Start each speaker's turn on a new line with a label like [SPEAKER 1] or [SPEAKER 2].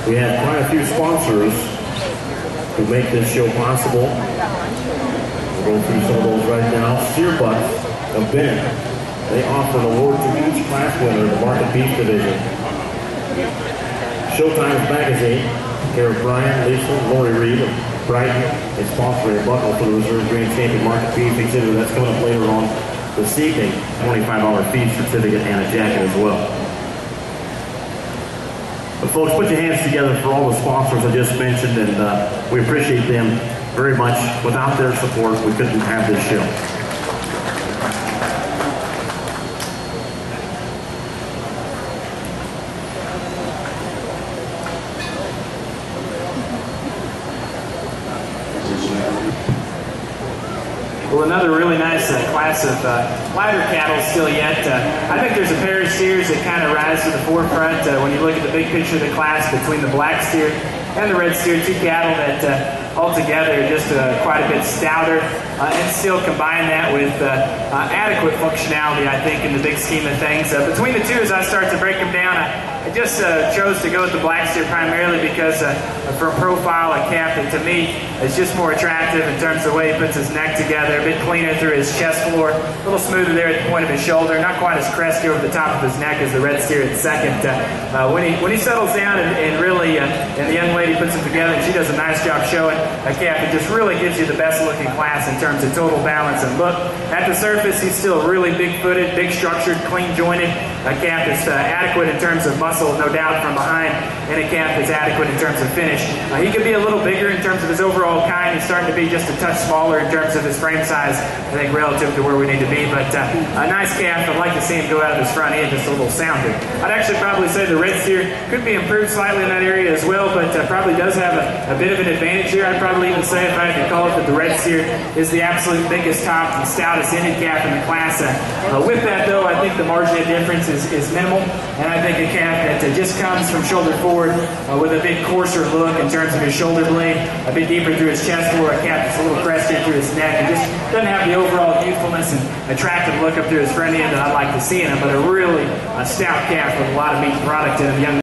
[SPEAKER 1] We have quite a few sponsors who make this show possible. We'll go through some of those right now. Searbutts of Bennett. They offer an award to each class winner in the Market Beef Division. Showtime's Magazine, care of Brian, Lisa, Lori Reed of Brighton, is sponsoring a buckle for the Reserve Grand Champion Market Beef exhibit. That's coming up later on this evening. $25 fee certificate and a jacket as well. But folks, put your hands together for all the sponsors I just mentioned, and we appreciate them very much. Without their support, we couldn't have this show.
[SPEAKER 2] Well, another really nice class of lighter cattle still yet. I think there's a pair of steers that kind of rise to the forefront when you look at the big picture of the class between the black steer and the red steer, two cattle that altogether are just quite a bit stouter and still combine that with adequate functionality, I think, in the big scheme of things. Between the two, as I start to break them down, I just chose to go with the black steer primarily because for a profile, a calf that to me is just more attractive in terms of the way he puts his neck together, a bit cleaner through his chest floor, a little smoother there at the point of his shoulder, not quite as cresty over the top of his neck as the red steer at second. When he settles down and really, and the young lady puts him together, and she does a nice job showing a calf that just really gives you the best looking class in terms of total balance and look. At the surface, he's still really big-footed, big-structured, clean-jointed, a calf that's adequate in terms of muscle, no doubt, from behind, and a calf that's adequate in terms of finish. He could be a little bigger in terms of his overall kind. He's starting to be just a touch smaller in terms of his frame size, I think, relative to where we need to be. But a nice calf. I'd like to see him go out of his front end just a little sounder. I'd actually probably say the red steer could be improved slightly in that area as well, but probably does have a bit of an advantage here. I'd probably even say, if I had to call it, that the red steer is the absolute biggest top and stoutest ended calf in the class. With that, though, I think the margin of difference is minimal, and I think a calf that just comes from shoulder forward with a bit coarser look in terms of his shoulder blade, a bit deeper through his chest floor, a calf that's a little crestier through his neck, and just doesn't have the overall youthfulness and attractive look up through his front end that I'd like to see in him, but a really stout calf with a lot of meat product in him. Young